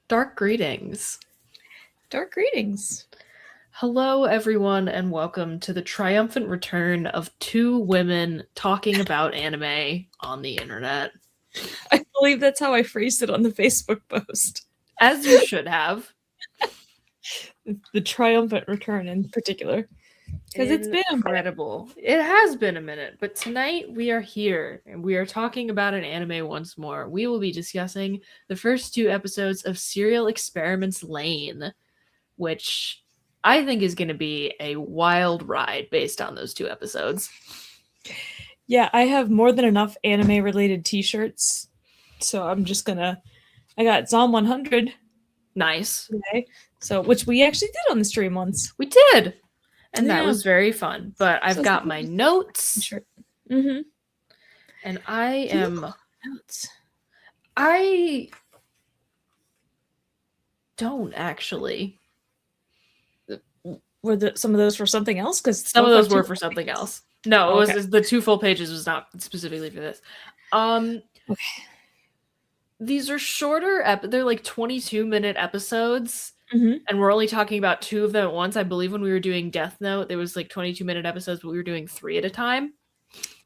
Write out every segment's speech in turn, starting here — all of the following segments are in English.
Dark greetings. Dark greetings. Hello, everyone, and welcome to the triumphant return of two women talking about anime on the internet. I believe that's how I phrased it on the Facebook post. As you should have. The triumphant return in particular. Because it's been incredible. It has been a minute, but tonight we are here and we are talking about an anime once more. We will be discussing the first two episodes of Serial Experiments Lain, which I think is going to be a wild ride based on those two episodes. Yeah, I have more than enough anime related t-shirts. So I'm just gonna I got Zom 100. Nice. Today. So which we actually did on the stream once. We did. And that was very fun. But I've got my notes. Mm-hmm. And I am notes. I don't actually. Were some of those for something else? Because some of those were for something else. No, it was the two full pages was not specifically for this. Okay. These are shorter. They're like 22-minute episodes, and we're only talking about two of them at once. I believe when we were doing Death Note, there was like 22-minute episodes, but we were doing 3 at a time.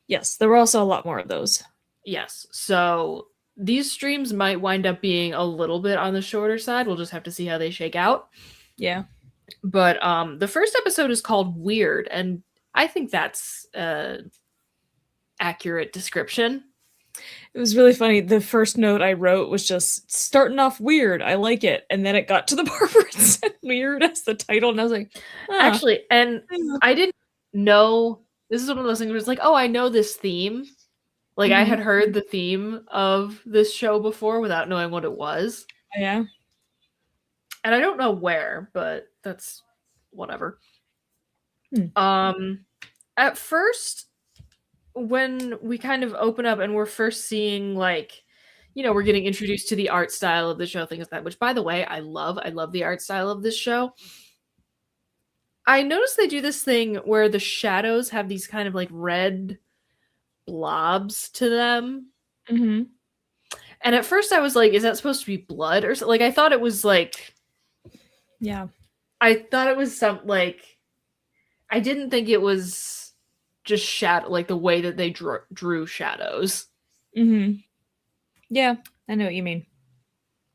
Yes, there were also a lot more of those. Yes, so these streams might wind up being a little bit on the shorter side. We'll just have to see how they shake out. Yeah. But the first episode is called Weird, and I think that's an accurate description. It was really funny. The first note I wrote was just starting off weird. I like it. And then it got to the part where it said weird as the title. And I was like, actually, and I didn't know. This is one of those things where it's like, oh, I know this theme. Like, I had heard the theme of this show before without knowing what it was. Yeah. And I don't know where, but that's whatever. At first, when we kind of open up and we're first seeing, like, you know, we're getting introduced to the art style of the show, things like that, which, by the way, I love the art style of this show. I noticed they do this thing where the shadows have these kind of like red blobs to them. And at first I was like, is that supposed to be blood or something? Like, I thought it was like, yeah, I thought it was some, like, I didn't think it was just shadow, like the way that they drew shadows. Yeah, I know what you mean.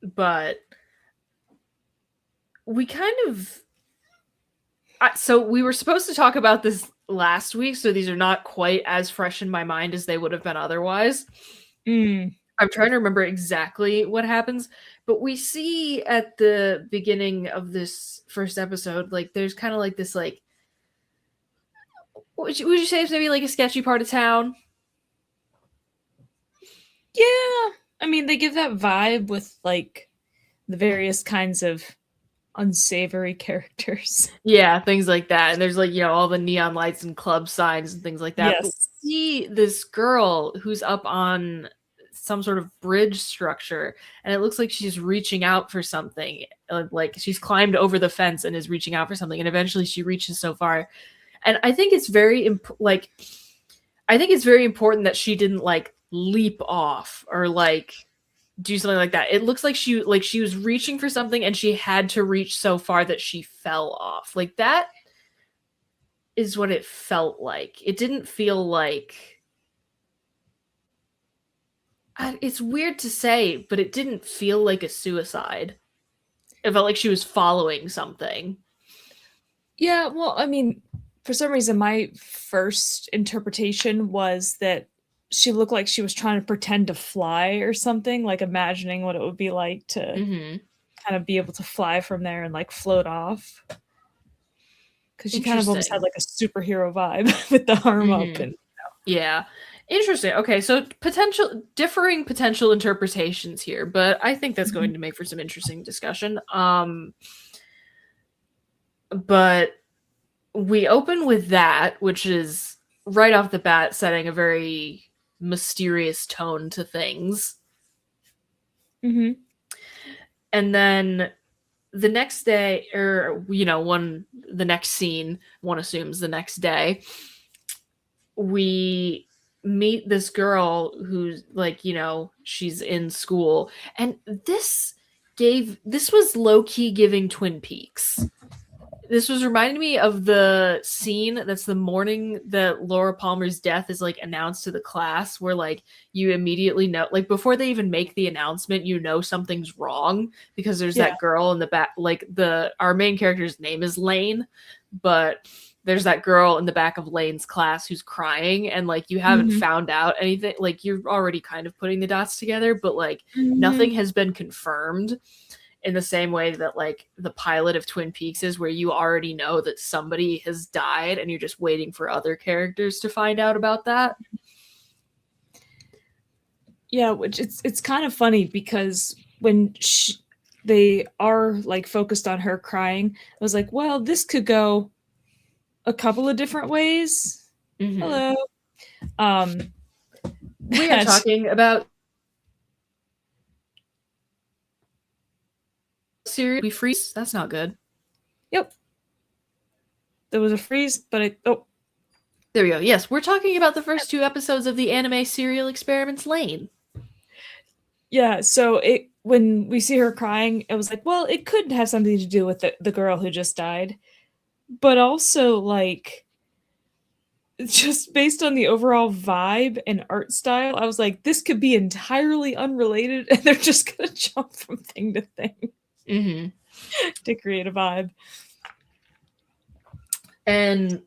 But we kind of, so we were supposed to talk about this last week, so these are not quite as fresh in my mind as they would have been otherwise. I'm trying to remember exactly what happens, but we see at the beginning of this first episode, like, there's kind of like this, like, would you say it's maybe like a sketchy part of town? Yeah, I mean, they give that vibe with, like, the various kinds of unsavory characters. Yeah, things like that. And there's, like, you know, all the neon lights and club signs and things like that. Yes. But we see this girl who's up on some sort of bridge structure, and it looks like she's reaching out for something. Like, she's climbed over the fence and is reaching out for something, and eventually she reaches so far. And I think it's very I think it's very important that she didn't, like, leap off or, like, do something like that. It looks like she was reaching for something and she had to reach so far that she fell off. Like, that is what it felt like. It didn't feel like, it's weird to say, but it didn't feel like a suicide. It felt like she was following something. Yeah, well, I mean, for some reason, my first interpretation was that she looked like she was trying to pretend to fly or something, like imagining what it would be like to kind of be able to fly from there and, like, float off. Because she kind of almost had, like, a superhero vibe with the arm up. And, yeah. Interesting. Okay, so differing potential interpretations here, but I think that's going to make for some interesting discussion. But we open with that, which is right off the bat setting a very mysterious tone to things. And then the next day, or, you know, the next scene, one assumes the next day, we meet this girl who's, like, you know, she's in school, and this this was low-key giving Twin Peaks. This was reminding me of the scene that's the morning that Laura Palmer's death is like announced to the class, where like you immediately know, like before they even make the announcement, you know something's wrong because there's that girl in the back, like our main character's name is Lane, but there's that girl in the back of Lane's class who's crying, and like you haven't found out anything, like you're already kind of putting the dots together, but like nothing has been confirmed. In the same way that like the pilot of Twin Peaks is, where you already know that somebody has died and you're just waiting for other characters to find out about that. Yeah, which it's kind of funny because when they are like focused on her crying, I was like, well, this could go a couple of different ways. Hello. We are talking about we freeze. That's not good. Yep. There was a freeze, but there we go. Yes, we're talking about the first 2 episodes of the anime serial Experiments Lain. Yeah, so when we see her crying, it was like, well, it could have something to do with the girl who just died, but also like just based on the overall vibe and art style, I was like, this could be entirely unrelated, and they're just gonna jump from thing to thing. To create a vibe. And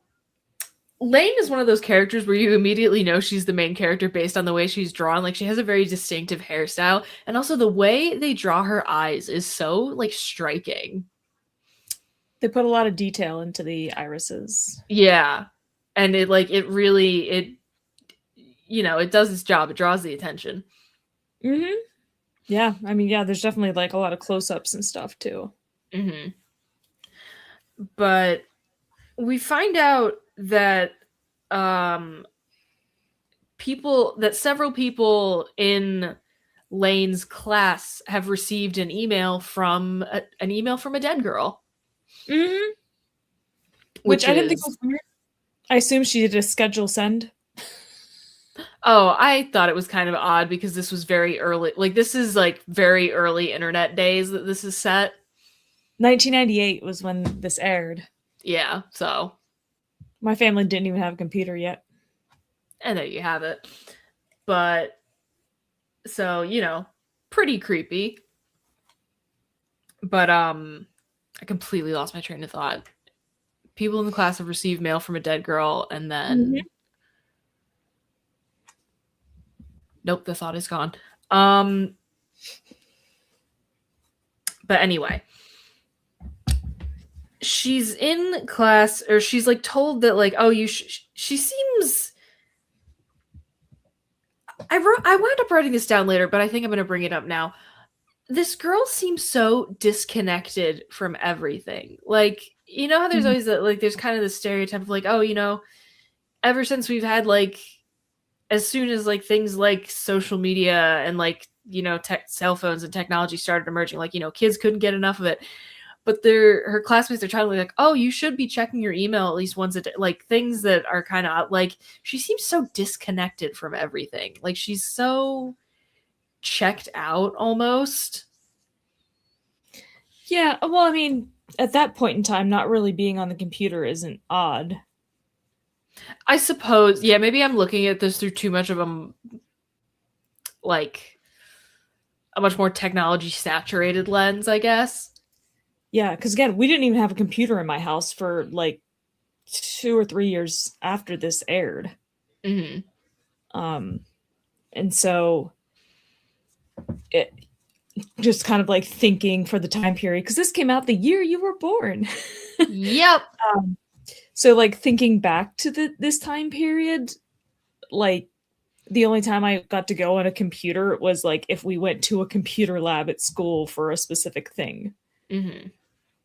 Lane is one of those characters where you immediately know she's the main character based on the way she's drawn. Like she has a very distinctive hairstyle, and also the way they draw her eyes is so like striking. They put a lot of detail into the irises. Yeah. And it really you know, it does its job. It draws the attention. Yeah, I mean, yeah, there's definitely like a lot of close-ups and stuff too. But we find out that several people in Lane's class have received an email from a dead girl. Which I didn't think was weird. I assume she did a schedule send. Oh, I thought it was kind of odd because this was very early. Like this is like very early internet days that this is set. 1998 was when this aired. Yeah, so my family didn't even have a computer yet. And there you have it. But so, you know, pretty creepy. But I completely lost my train of thought. People in the class have received mail from a dead girl, and then nope, the thought is gone. But anyway, she's in class, or she's like told that like, oh, she seems. I wound up writing this down later, but I think I'm going to bring it up now. This girl seems so disconnected from everything. Like, you know how there's always that, like, there's kind of the stereotype of like, oh, you know, ever since we've had like, as soon as like things like social media and like, you know, cell phones and technology started emerging, like, you know, kids couldn't get enough of it. But her classmates are trying to be like, oh, you should be checking your email at least once a day. Like things that are kind of like, she seems so disconnected from everything. Like she's so checked out almost. Yeah, well, I mean, at that point in time, not really being on the computer isn't odd. I suppose, yeah, maybe I'm looking at this through too much of a much more technology saturated lens, I guess. Yeah, because again, we didn't even have a computer in my house for like 2 or 3 years after this aired. And so it just kind of like thinking for the time period, because this came out the year you were born. Yep. So like thinking back to this time period, like the only time I got to go on a computer was like if we went to a computer lab at school for a specific thing.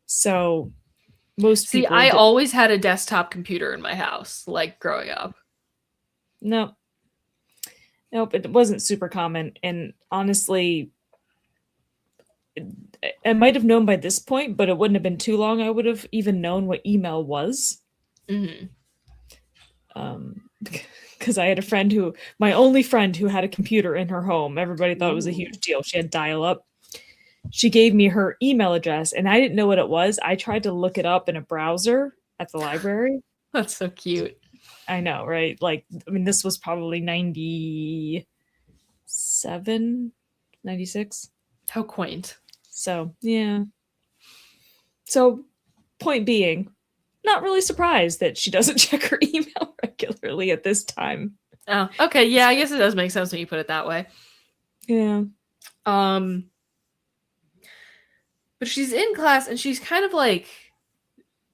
So most people I always had a desktop computer in my house, like growing up. Nope, it wasn't super common. And honestly, I might have known by this point, but it wouldn't have been too long I would have even known what email was. Because I had a friend my only friend who had a computer in her home. Everybody thought it was a huge deal. She had dial-up. she gave me her email address and I didn't know what it was. I tried to look it up in a browser at the library. That's so cute. I know, right? Like, I mean, this was probably 97, 96. How quaint. So, yeah. So, point being, not really surprised that she doesn't check her email regularly at this time. Oh, okay. Yeah, I guess it does make sense when you put it that way. Yeah. But she's in class and she's kind of like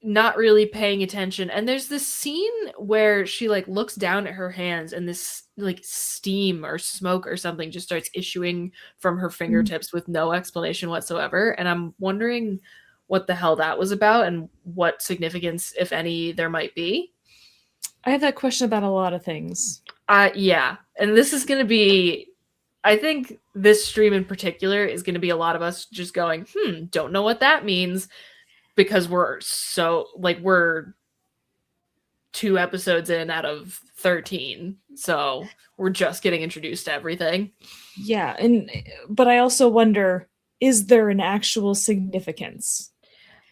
not really paying attention. And there's this scene where she like looks down at her hands and this like steam or smoke or something just starts issuing from her fingertips with no explanation whatsoever. And I'm wondering what the hell that was about and what significance, if any, there might be. I have that question about a lot of things. Yeah. And this is going to be, I think this stream in particular is going to be a lot of us just going, don't know what that means, because we're so, like, we're 2 episodes in out of 13. So we're just getting introduced to everything. Yeah. But I also wonder, is there an actual significance?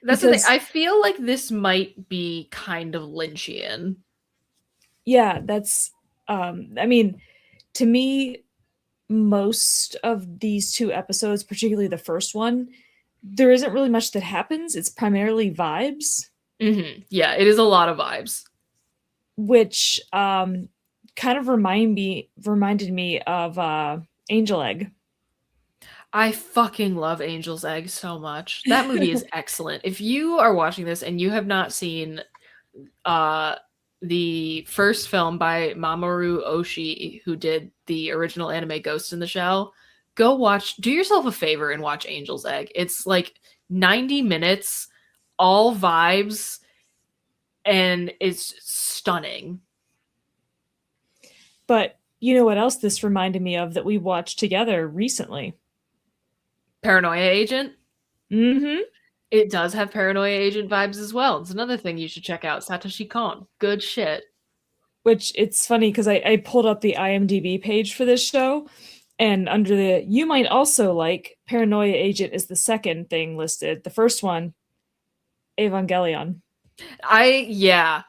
That's the thing. I feel like this might be kind of Lynchian. Yeah, that's, I mean, to me, most of these 2 episodes, particularly the first one, there isn't really much that happens. It's primarily vibes. Mm-hmm. Yeah, it is a lot of vibes. Which kind of reminded me of Angel Egg. I fucking love Angel's Egg so much. That movie is excellent. If you are watching this and you have not seen the first film by Mamoru Oshii, who did the original anime Ghost in the Shell, go watch, do yourself a favor and watch Angel's Egg. It's like 90 minutes, all vibes, and it's stunning. But you know what else this reminded me of that we watched together recently? Paranoia Agent. Mm-hmm. It does have Paranoia Agent vibes as well. It's another thing you should check out. Satoshi Kon. Good shit. Which, it's funny because I pulled up the IMDb page for this show, and under the you might also like, Paranoia Agent is the second thing listed. The first one, Evangelion. Yeah.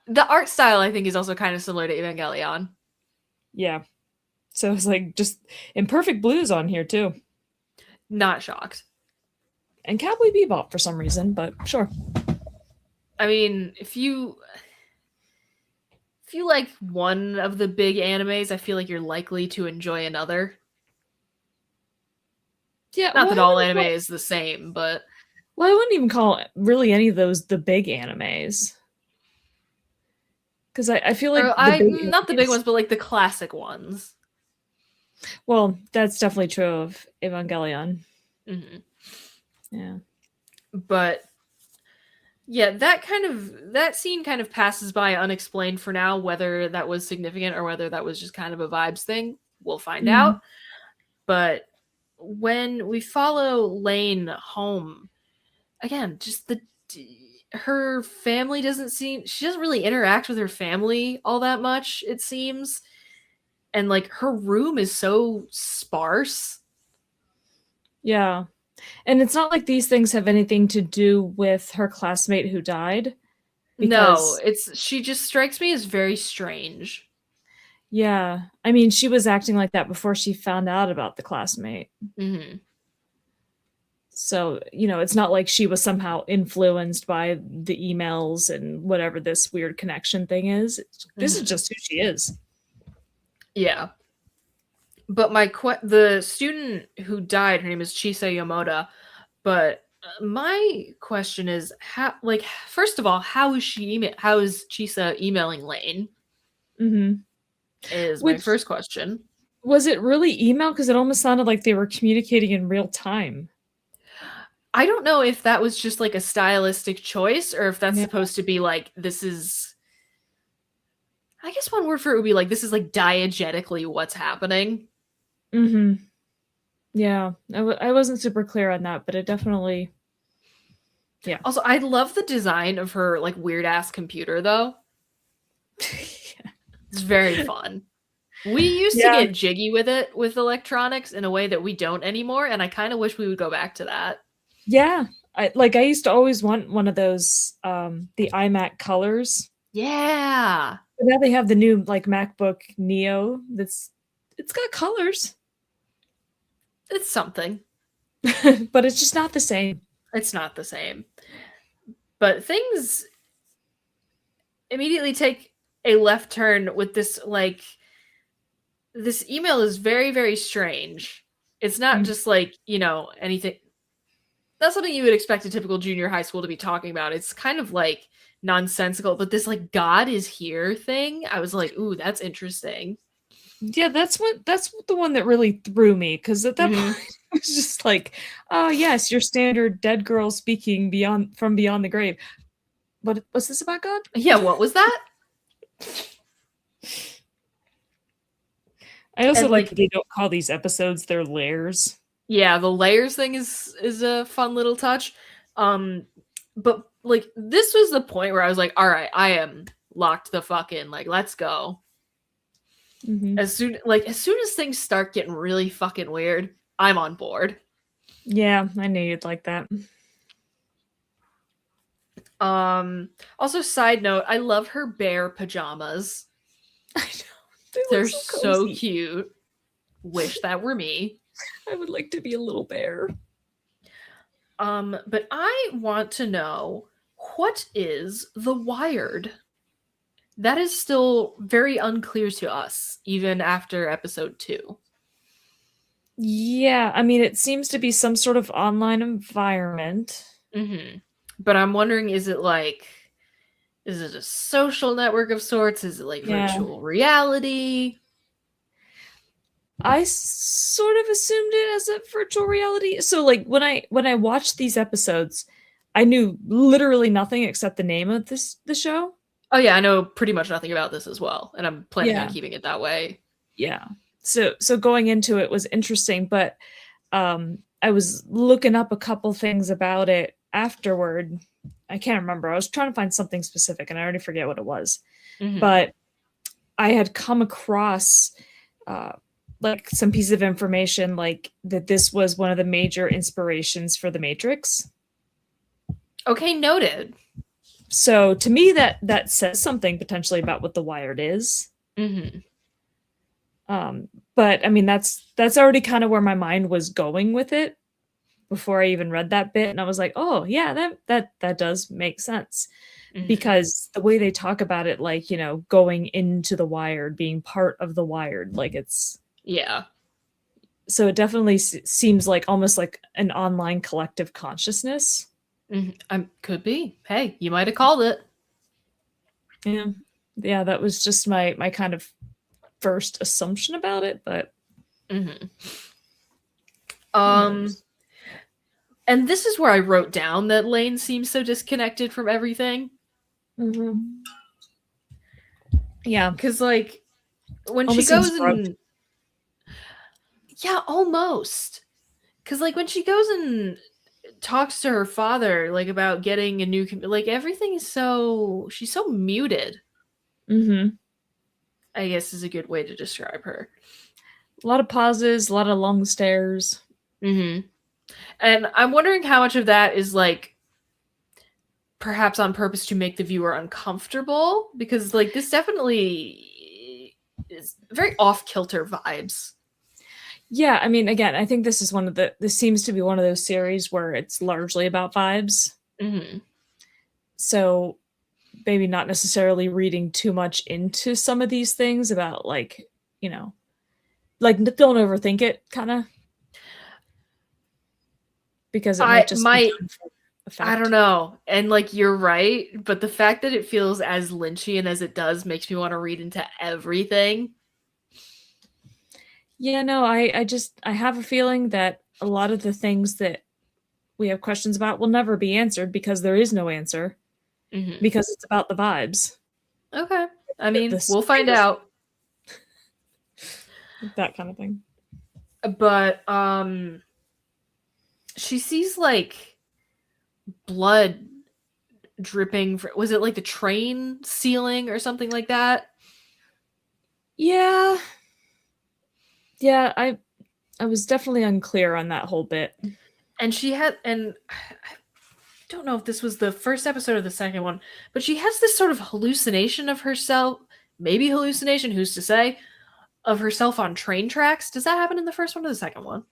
The art style, I think, is also kind of similar to Evangelion. Yeah. So it's like just Imperfect Blues on here too. Not shocked. And Cowboy Bebop for some reason, but sure. I mean, if you like one of the big animes, I feel like you're likely to enjoy another. Yeah, not that all anime is the same, but I wouldn't even call really any of those the big animes. Because I feel like not the big ones, but like the classic ones. Well, that's definitely true of Evangelion. Mm-hmm. Yeah. But yeah, that scene kind of passes by unexplained for now, whether that was significant or whether that was just kind of a vibes thing. We'll find out. But when we follow Lane home, again, just her family she doesn't really interact with her family all that much, it seems. And like her room is so sparse. Yeah. And it's not like these things have anything to do with her classmate who died. No, she just strikes me as very strange. Yeah. I mean, she was acting like that before she found out about the classmate. Mm-hmm. So, it's not like she was somehow influenced by the emails and whatever this weird connection thing is. This is just who she is. Yeah. But the student who died, her name is Chisa Yamoda. But my question is, first of all, how is Chisa emailing Lane? Mm-hmm. Is my first question. Was it really email? Because it almost sounded like they were communicating in real time. I don't know if that was just like a stylistic choice or if that's supposed to be like, this is, I guess one word for it would be like, this is like diegetically what's happening. Mm-hmm. Yeah, I wasn't super clear on that, but it definitely, yeah. Also, I love the design of her like weird ass computer though. It's very fun. We used to Yeah. get jiggy with it with electronics in a way that we don't anymore, and I kind of wish we would go back to that. Yeah. I used to always want one of those the iMac colors. Yeah. But now they have the new like MacBook Neo it's got colors, It's something. but it's just not the same. It's not the same. But things immediately take a left turn with this like this email is very very strange. It's not Mm. just like, anything. That's something you would expect a typical junior high school to be talking about. It's kind of like nonsensical, but this like God is here thing, I was like, "Ooh, that's interesting." Yeah, that's the one that really threw me because at that Mhm. point it was just like, oh yes, your standard dead girl speaking beyond the grave. But what's this about God? Yeah, what was that? I also And like like that they don't call these episodes their layers. yeah, the layers thing is a fun little touch. Um but like this was the point where I was like, "All right, I am locked the fuck in. Like, let's go." Hmm. As soon as things start getting really fucking weird, I'm on board. Yeah, I knew you'd like that. Also side note, I love her bear pajamas. I know they look They're so so cozy. cute. Wish that were me. I would like to be a little bear. But I want to know, what is the Wired? That is still very unclear to us, even after episode 2. Yeah, I mean, it seems to be some sort of online environment. But I'm wondering, is it a social network of sorts? Is it like Yeah. virtual reality? I sort of assumed it as a virtual reality. So like when I watched these episodes, I knew literally nothing except the name of the show. Oh yeah, I know pretty much nothing about this as well, and I'm planning on Yeah. keeping it that way. Yeah. So going into it was interesting, but I was looking up a couple things about it afterward. I can't remember. I was trying to find something specific and I already forget what it was. Mm-hmm. But I had come across uh, like some piece of information like that this was one of the major inspirations for the Matrix. Okay, noted. So to me that says something potentially about what the Wired is. Mm-hmm. But I mean that's already kind of where my mind was going with it before I even read that bit, and I was like, oh yeah, that does make sense Mm-hmm. because the way they talk about it, like going into the Wired, being part of the Wired, like it's Yeah. so it definitely seems like almost like an online collective consciousness. Could be. Hey, you might have called it. Yeah, yeah, that was just my kind of first assumption about it, but Mm-hmm. who Um, knows? and this is where I wrote down that Lane seems so disconnected from everything. Mm-hmm. Yeah, Because, like, when she almost seems goes drugged. and. Yeah, almost. Because, like, when she goes and talks to her father, like, about getting a new. Like, everything is so. She's so muted, Mm-hmm. I guess is a good way to describe her. A lot of pauses, a lot of long stares. Mm-hmm. And I'm wondering how much of that is, like, perhaps on purpose to make the viewer uncomfortable, because like this definitely is very off-kilter vibes. Yeah, I mean, again, I think this seems to be one of those series where it's largely about vibes. Mm-hmm. So maybe not necessarily reading too much into some of these things about like, you know, like don't overthink it kind of because it I might just be might done for I don't effect. know, and like you're right, but the fact that it feels as Lynchian as it does makes me want to read into everything. Yeah, no, I have a feeling that a lot of the things that we have questions about will never be answered because there is no answer Mm-hmm. because it's about the vibes. Okay, I The mean we'll find strangest out. that kind of thing. But she sees like blood dripping. Was it like the train ceiling or something like that? Yeah. Yeah, I was definitely unclear on that whole bit. And I don't know if this was the first episode or the second one, but she has this sort of hallucination of herself, maybe hallucination, who's to say, of herself on train tracks. Does that happen in the first one or the second one?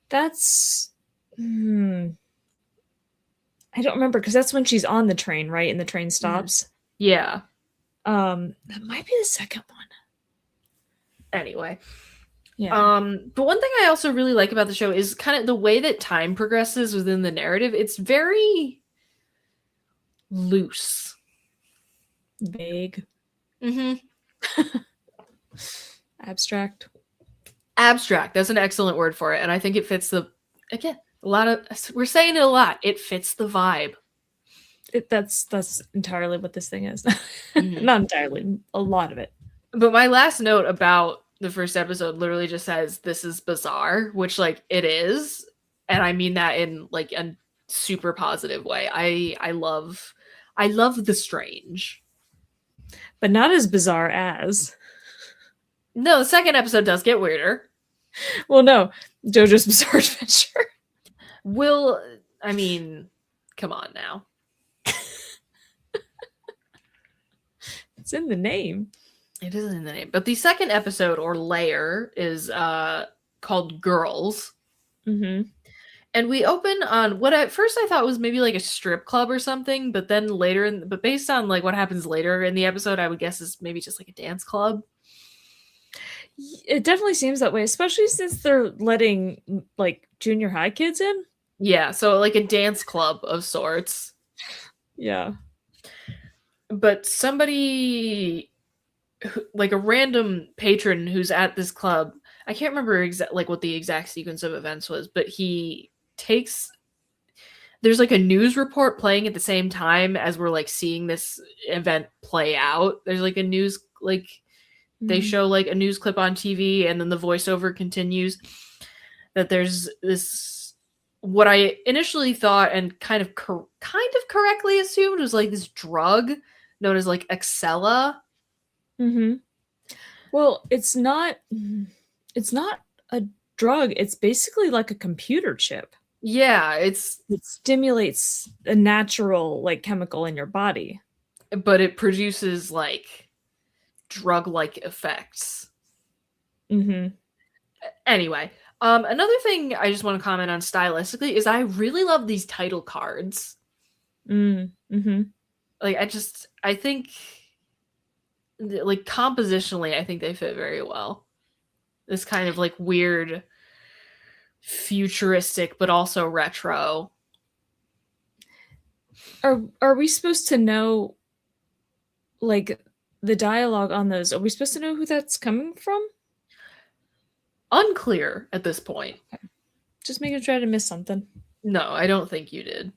That's I don't remember because that's when she's on the train, right? And the train stops. Yeah. That might be the second one. Anyway. Yeah. But one thing I also really like about the show is kind of the way that time progresses within the narrative. It's very loose. Vague. Mm-hmm. Abstract. Abstract. That's an excellent word for it. And I think it fits again, we're saying it a lot. It fits the vibe. That's entirely what this thing is. Mm-hmm. Not entirely, a lot of it. But my last note about the first episode literally just says, "This is bizarre," which like it is. And I mean that in like a super positive way. I love the strange. But not as bizarre as. No, the second episode does get weirder. Well, no, JoJo's Bizarre Adventure. I mean, come on now. It's in the name. It is in the name. But the second episode or layer is called Girls. Mm-hmm. And we open on what at first I thought was maybe like a strip club or something, but then but based on like what happens later in the episode, I would guess is maybe just like a dance club. It definitely seems that way, especially since they're letting like junior high kids in. Yeah, so like a dance club of sorts. Yeah. But somebody, like a random patron who's at this club, I can't remember like what the exact sequence of events was, but there's like a news report playing at the same time as we're like seeing this event play out. There's like a news, like they show like a news clip on TV, and then the voiceover continues that there's this, what I initially thought and kind of correctly assumed was like this drug known as like Excella. Mm-hmm. Well, it's not a drug. It's basically like a computer chip. Yeah, It stimulates a natural like chemical in your body. but it produces like drug-like effects. Mm-hmm. Anyway, another thing I just want to comment on stylistically is I really love these title cards. Mm-hmm. Like I think like compositionally, I think they fit very well. This kind of like weird futuristic but also retro. Are we supposed to know like the dialogue on those? Are we supposed to know who that's coming from? Unclear at this point. Just making sure I didn't miss something. No, I don't think you did.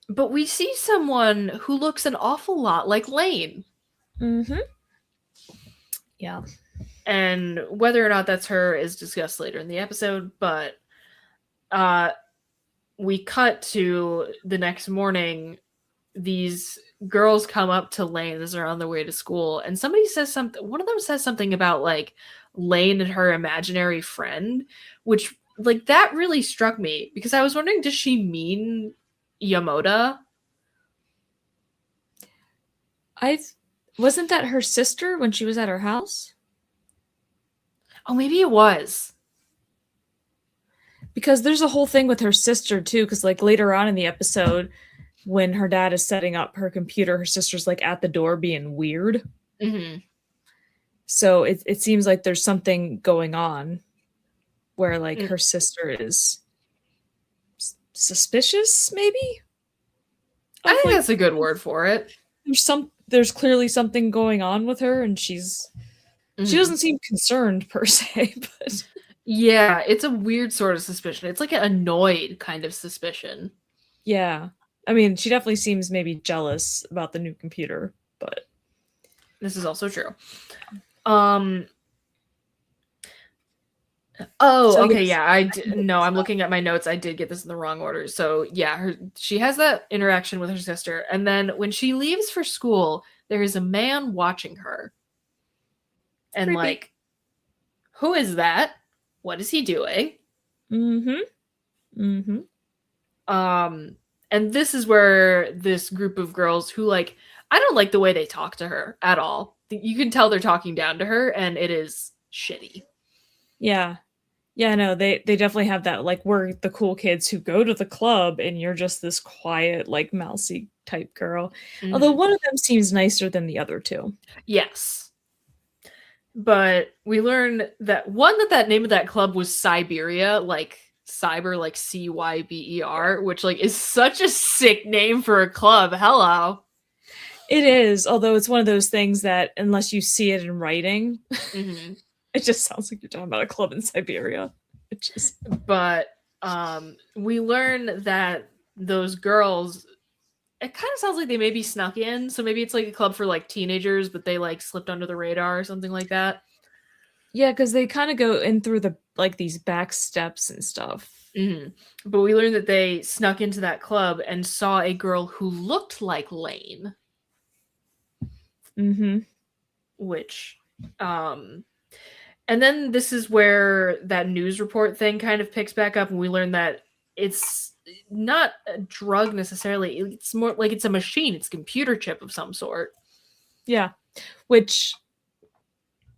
But we see someone who looks an awful lot like Lane. Mm-hmm. Yeah. And whether or not that's her is discussed later in the episode, but we cut to the next morning. These girls come up to Lane as they're on their way to school, and somebody says something. One of them says something about like Lane and her imaginary friend, which like that really struck me because I was wondering, does she mean Yamoda? Wasn't that her sister when she was at her house? Oh, maybe it was. Because there's a whole thing with her sister too, because like later on in the episode, when her dad is setting up her computer, her sister's like at the door being weird. Mm-hmm. So it seems like there's something going on where like her sister is suspicious, maybe? I think that's a good word for it. There's clearly something going on with her, and she doesn't seem concerned per se, but yeah, it's a weird sort of suspicion. It's like an annoyed kind of suspicion. Yeah. I mean, she definitely seems maybe jealous about the new computer, but this is also true. Okay, yeah. No, I'm looking at my notes. I did get this in the wrong order. So yeah, she has that interaction with her sister, and then when she leaves for school, there is a man watching her. And Creepy. like, who is that? What is he doing? Mm-hmm. Mm-hmm. Um, and this is where this group of girls who like, I don't like the way they talk to her at all. You can tell they're talking down to her, and it is shitty. Yeah. Yeah, no, they definitely have that, like, we're the cool kids who go to the club, and you're just this quiet, like, mousy type girl. Although Mm-hmm. one of them seems nicer than the other two. Yes. But we learn that one, that name of that club was Siberia, like cyber, like Cyber, which like is such a sick name for a club. Hello. It is, although it's one of those things that unless you see it in writing, Mm-hmm. it just sounds like you're talking about a club in Siberia. It just But we learn that those girls, it kind of sounds like they maybe snuck in, so maybe it's like a club for like teenagers, but they like slipped under the radar or something like that. yeah, because they kind of go in through the like these back steps and stuff. Mm-hmm. But we learned that they snuck into that club and saw a girl who looked like Lane, Mm-hmm. which and then this is where that news report thing kind of picks back up, and we learn that it's not a drug necessarily. It's more like it's a machine. It's a computer chip of some sort. Yeah, which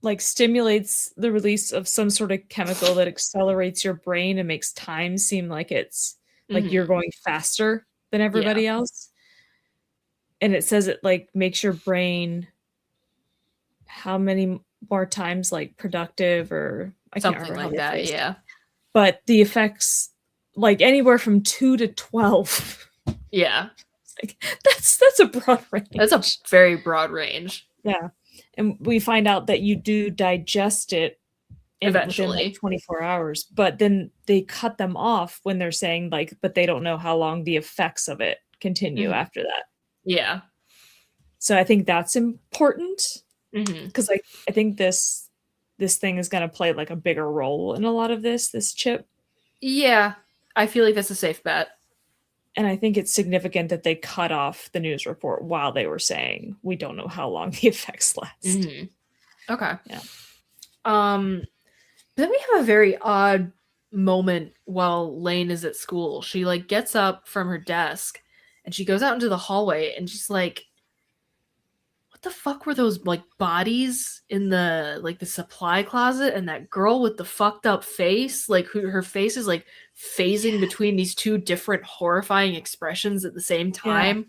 like stimulates the release of some sort of chemical that accelerates your brain and makes time seem like it's like you're Mm-hmm. going faster than Yeah, everybody else. And it says it like makes your brain how many more times like productive, or I can't something remember how like they that. phrased it. Yeah, But the effects like anywhere from 2 to 12. yeah. Like that's a broad That's a range. very broad range. Yeah. And we find out that you do digest it in within like Eventually, 24 hours, but then they cut them off when they're saying like but they don't know how long the effects of it continue mm-hmm. after that. Yeah. So I think that's important Mm-hmm. because I think this thing is going to play like a bigger role in a lot of this chip. Yeah, I feel like that's a safe bet. And I think it's significant that they cut off the news report while they were saying we don't know how long the effects last. Mm-hmm. Okay. Yeah. Um, then we have a very odd moment while Lane is at school. She like gets up from her desk and she goes out into the hallway and she's like, what the fuck were those like bodies in the like the supply closet, and that girl with the fucked up face, like who her face is like phasing between these two different horrifying expressions at the same Yeah. time.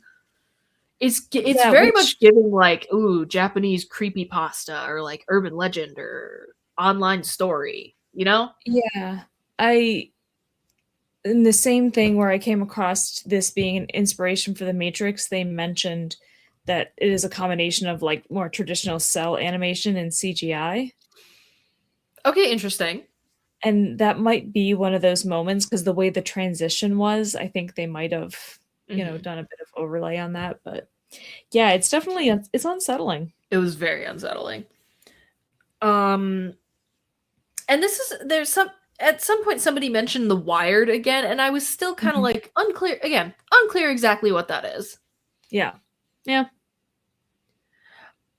It's Yeah, very which much giving like, ooh, Japanese creepy pasta or like urban legend or online story, you know? yeah. I in the same thing where I came across this being an inspiration for the Matrix, they mentioned that it is a combination of like more traditional cell animation and CGI. Okay, interesting. And that might be one of those moments because the way the transition was, I think they might have, Hmm. done a bit of overlay on that. But yeah, it's definitely it's unsettling. It was very unsettling. Um, and this is there's some at some point somebody mentioned the Wired again, and I was still kind of Mhm. like unclear exactly what that is. Yeah. Yeah.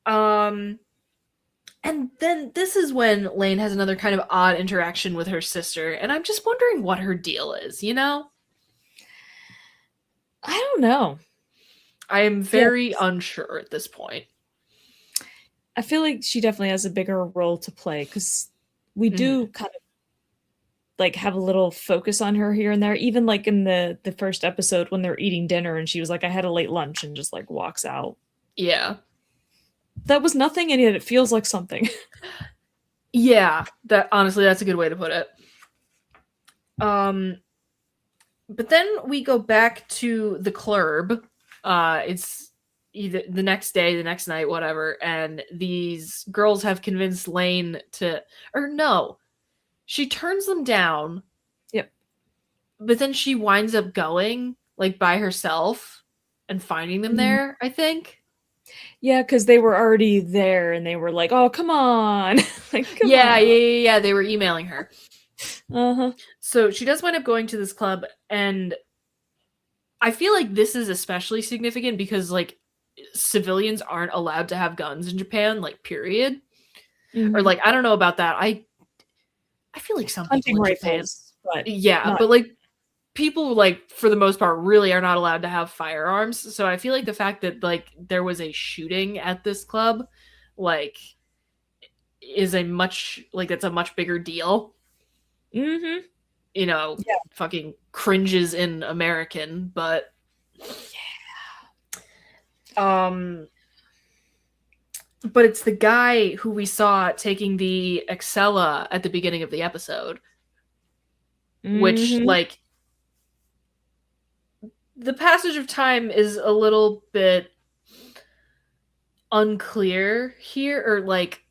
Um, and then this is when Lane has another kind of odd interaction with her sister, and I'm just wondering what her deal is, you know? I don't know. I am Yeah. very unsure at this point. I feel like she definitely has a bigger role to play because we Mhm. do kind of like have a little focus on her here and there. Even like in the first episode when they're eating dinner and she was like, I had a late lunch and just like walks out. Yeah. That was nothing, and yet it feels like something. Yeah, that honestly that's a good way to put it. Um but then we go back to the club. It's either the next day, the next night, whatever, and these girls have convinced Lane to, or no, she turns them down, Yep. but then she winds up going like by herself and finding them Mhm. there, I think. Yeah, because they were already there and they were like, oh, come on. Like, come Yeah, yeah, on. yeah, yeah. They were emailing her. Uh-huh. So she does wind up going to this club, and I feel like this is especially significant because like civilians aren't allowed to have guns in Japan, like period. Or Mhm. like I don't know about that. I feel like some people Hunting in Japan, rifles, but yeah, not. but like people like for the most part really are not allowed to have firearms. So I feel like the fact that like there was a shooting at this club like is a much like it's a much bigger deal. Mhm. You know, Yeah. fucking cringes in American, but um but it's the guy who we saw taking the Excella at the beginning of the episode, which Mhm. like the passage of time is a little bit unclear here, or like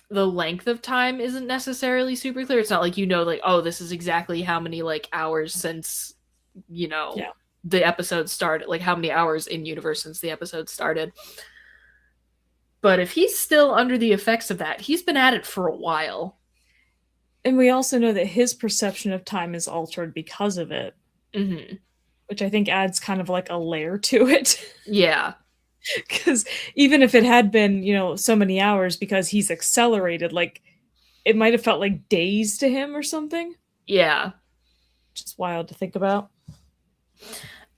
the length of time isn't necessarily super clear. It's not like you know like oh this is exactly how many like hours since you know Yeah. the episode started, like how many hours in universe since the episode started. But if he's still under the effects of that, he's been at it for a while. And we also know that his perception of time is altered because of it, Mm-hmm. which I think adds kind of like a layer to it. Yeah. Because even if it had been, so many hours because he's accelerated, like it might have felt like days to him or something. Yeah. Just wild to think about.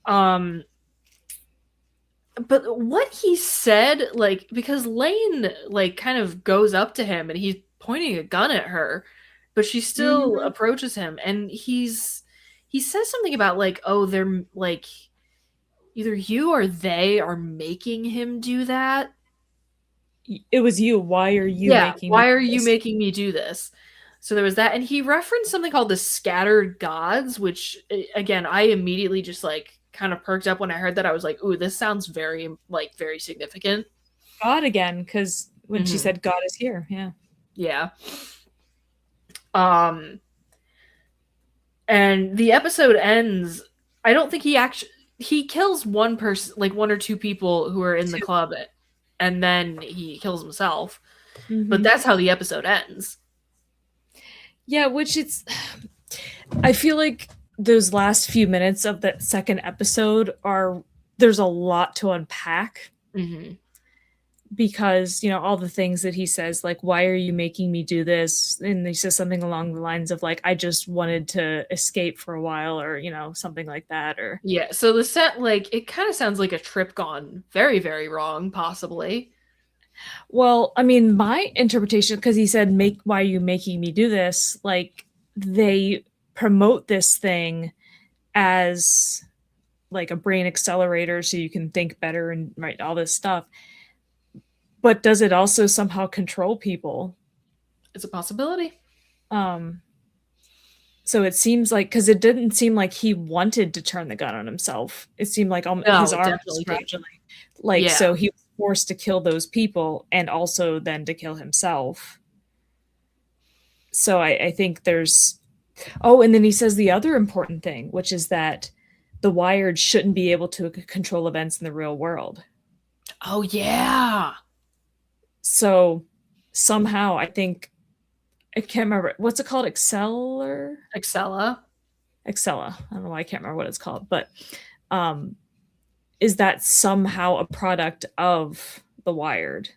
Um but what he said, like because Lane like kind of goes up to him and he's pointing a gun at her, but she still Hmm. approaches him and he says something about like oh they're like either you or they are making him do that. It was you. Why are you Yeah, making me why do are you this? making me do this? So there was that, and he referenced something called the scattered gods, which again I immediately just like kind of perked up when I heard that. I was like, "Ooh, this sounds very like very significant." God again, because when she Hmm. said God is here, yeah. Yeah. Um, and the episode ends. I don't think he kills one person, like one or two people who are in the club, and then he kills himself. But Hmm. that's how the episode ends. Yeah, which I feel like those last few minutes of that second episode there's a lot to unpack Hmm. because, all the things that he says, like, why are you making me do this? And he says something along the lines of, like, I just wanted to escape for a while, or, something like that. Or, Yeah, so the set like it kind of sounds like a trip gone very, very wrong, possibly. well, I mean, my interpretation, because he said, why are you making me do this? Like, they promote this thing as like a brain accelerator so you can think better and write all this stuff. But does it also somehow control people? It's a possibility. Um, so it seems like, because it didn't seem like he wanted to turn the gun on himself. It seemed like his No, it arm was definitely didn't. gradually, like, Yeah. so he was forced to kill those people and also then to kill himself. So I think there's, oh, and then he says the other important thing, which is that the Wired shouldn't be able to control events in the real world. Oh yeah. So somehow I think, I can't remember what's it called, Excella. Excella. I don't know why I can't remember what it's called, but um, is that somehow a product of the Wired?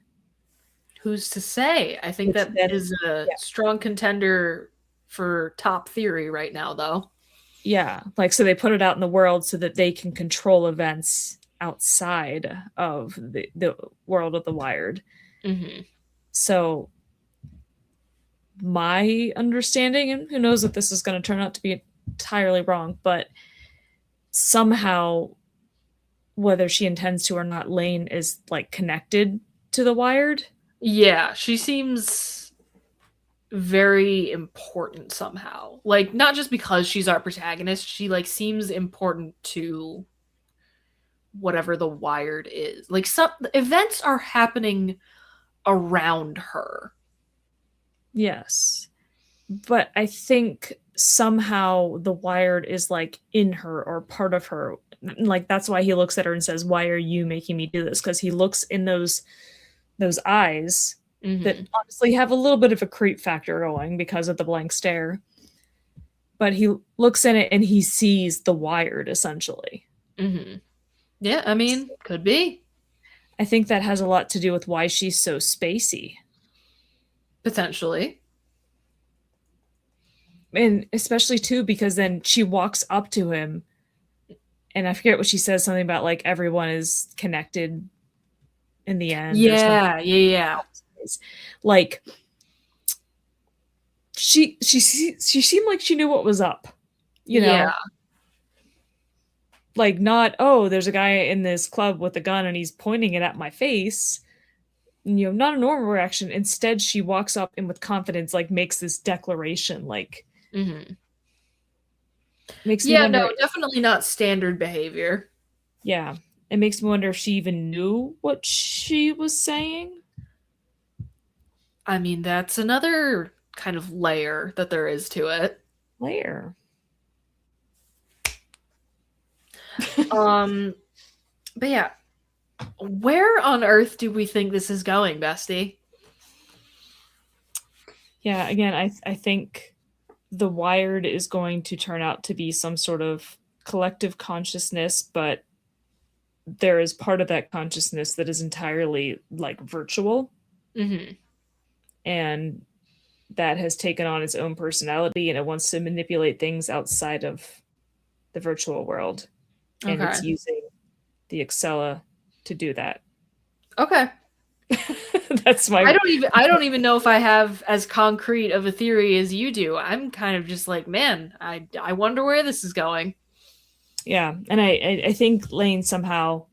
Who's to say? I think Which that then, is a yeah, strong contender for top theory right now, though. yeah, like so they put it out in the world so that they can control events outside of the world of the Wired. Hmm. So my understanding, and who knows if this is going to turn out to be entirely wrong, but somehow, whether she intends to or not, Lane is like connected to the Wired. Yeah, she seems very important somehow. Like not just because she's our protagonist, she like seems important to whatever the Wired is. Like some events are happening around her. Yes. But I think somehow the Wired is like in her or part of her. Like that's why he looks at her and says, "Why are you making me do this?" Because he looks in those eyes that Hmm. honestly have a little bit of a creep factor going because of the blank stare. But he looks in it and he sees the Wired essentially. Hmm. Yeah, I mean, could be. I think that has a lot to do with why she's so spacey. Potentially. And especially too because then she walks up to him, and I forget what she says, something about like everyone is connected in the end or something. Yeah, yeah, Like she seemed like she knew what was up, you yeah. know? Like not, oh, there's a guy in this club with a gun and he's pointing it at my face. Not a normal reaction. Instead, she walks up and with confidence, like makes this declaration, like Mm-hmm. makes me Yeah, no, wonder. definitely not standard behavior. Yeah, it makes me wonder if she even knew what she was saying. I mean, that's another kind of layer that there is to it. Later. Um, but yeah, where on earth do we think this is going, Bestie? Yeah, again, I think the Wired is going to turn out to be some sort of collective consciousness, but there is part of that consciousness that is entirely like virtual, Mm-hmm. and that has taken on its own personality and it wants to manipulate things outside of the virtual world. And Okay. it's using the Excella to do that. Okay. That's my I don't even know if I have as concrete of a theory as you do. I'm kind of just like, man, I wonder where this is going. yeah. And I think Lane somehow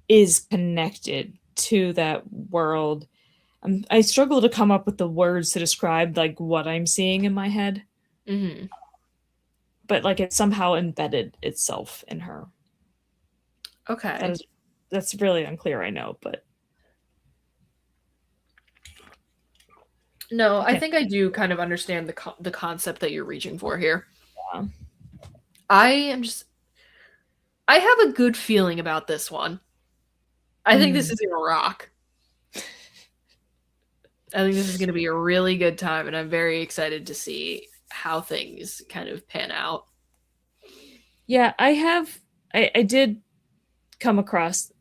is connected to that world. I struggle to come up with the words to describe like what I'm seeing in my head, Mm-hmm. but like it somehow embedded itself in her. Okay. That's really unclear, I know, but No, I yeah. think I do kind of understand the concept that you're reaching for here. Yeah. I am just I have a good feeling about this one. I think this Mm. is gonna rock. I think this is gonna be a really good time, and I'm very excited to see how things kind of pan out. Yeah, I did come across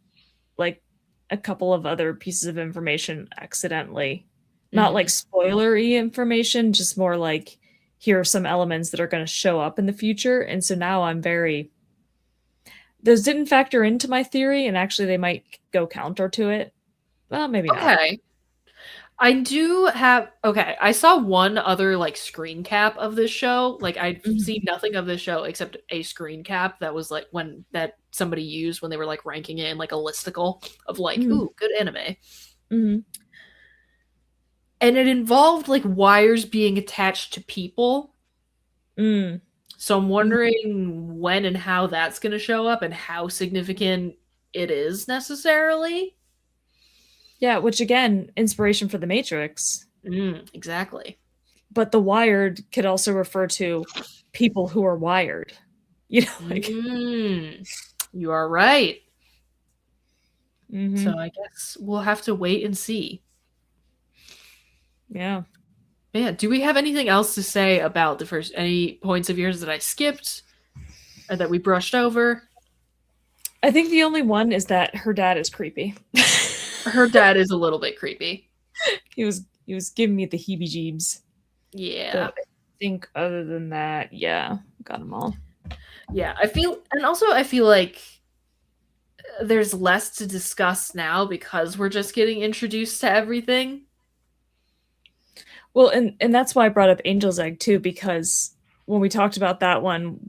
like a couple of other pieces of information accidentally. Not like Mm-hmm. spoilery information, just more like here are some elements that are going to show up in the future. And so now I'm very those didn't factor into my theory, and actually they might go counter to it. Well, maybe not. Okay. I do have okay, I saw one other like screen cap of this show. Like I'd Mhm. seen nothing of this show except a screen cap that was like when that somebody used when they were like ranking it in like a listicle of like, Mhm. ooh, good anime. Mhm. And it involved like wires being attached to people. Mm. So I'm Mhm. wondering when and how that's going to show up and how significant it is necessarily. Yeah, which again, inspiration for the Matrix. Exactly. But the wired could also refer to people who are wired. Like Mm, you are right. So hmm I guess we'll have to wait and see. yeah. Man, do we have anything else to say about the first? Any points of yours that I skipped or that we brushed over? I think the only one is that her dad is creepy. Her dad is a little bit creepy. He was giving me the heebie-jeebs. Yeah. But I think other than that, yeah, got them all. Yeah, I feel like there's less to discuss now because we're just getting introduced to everything. Well, and that's why I brought up Angel's Egg too, because when we talked about that one,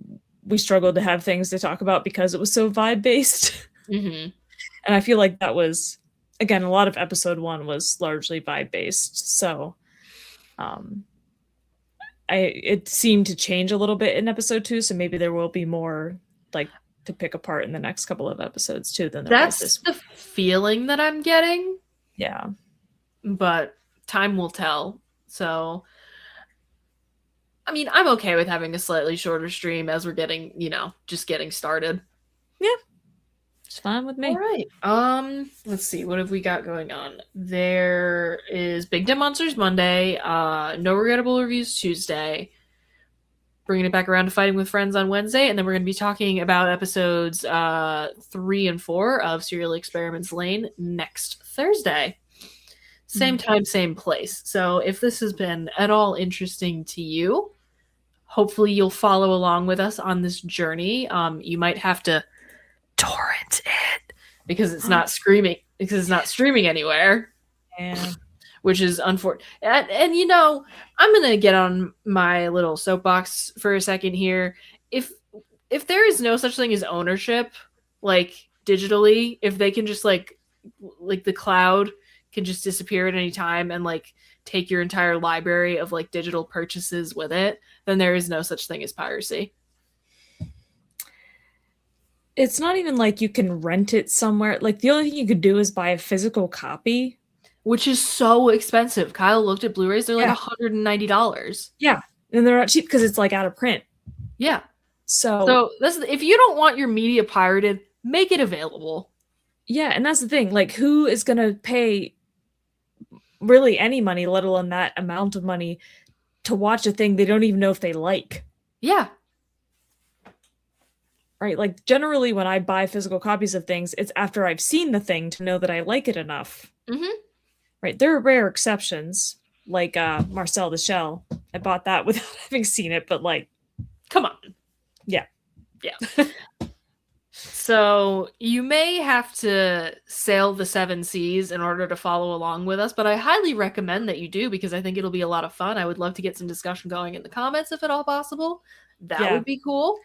we struggled to have things to talk about because it was so vibe based. Hmm. And I feel like that was again a lot of episode one was largely vibe based. So um it seemed to change a little bit in episode two, so maybe there will be more like to pick apart in the next couple of episodes too than there was That's this one. the feeling that I'm getting, Yeah. but time will tell. So, I mean, I'm okay with having a slightly shorter stream as we're getting, just getting started. Yeah. It's fine with All me. right. Let's see. What have we got going on? There is Big Damn Monsters Monday, No Regrettable Reviews Tuesday, bringing it back around to Fighting with Friends on Wednesday, and then we're going to be talking about episodes 3 and 4 of Serial Experiments Lain next Thursday. same time, same place. So if this has been at all interesting to you, hopefully you'll follow along with us on this journey. You might have to torrent it because it's not streaming anywhere. Yeah. Which is unfortunate. And you know, I'm gonna get on my little soapbox for a second here. If there is no such thing as ownership, like digitally, if they can just like the cloud can just disappear at any time and like take your entire library of like digital purchases with it, then there is no such thing as piracy. It's not even like you can rent it somewhere. Like the only thing you could do is buy a physical copy. Which is so expensive. Kyle looked at Blu-rays, they're like Yeah. $190. Yeah. And they're not cheap because it's like out of print. Yeah. So So this, if you don't want your media pirated, make it available. yeah, and that's the thing. Like, who is going to pay really any money, let alone that amount of money, to watch a thing they don't even know if they like? Yeah. Right? Like, generally, when I buy physical copies of things, it's after I've seen the thing to know that I like it enough. Mm-hmm. Right? There are rare exceptions, like Marcel the Shell. I bought that without having seen it, but like, come on. Yeah. Yeah. So you may have to sail the 7 seas in order to follow along with us, but I highly recommend that you do because I think it'll be a lot of fun. I would love to get some discussion going in the comments if at all possible. That would be cool.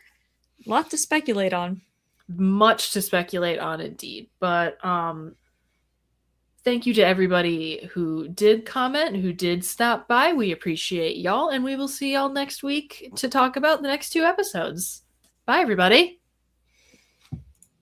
Lot to speculate on. Much to speculate on indeed. But thank you to everybody who did comment, who did stop by. We appreciate y'all, and we will see y'all next week to talk about the next 2 episodes. Bye, everybody.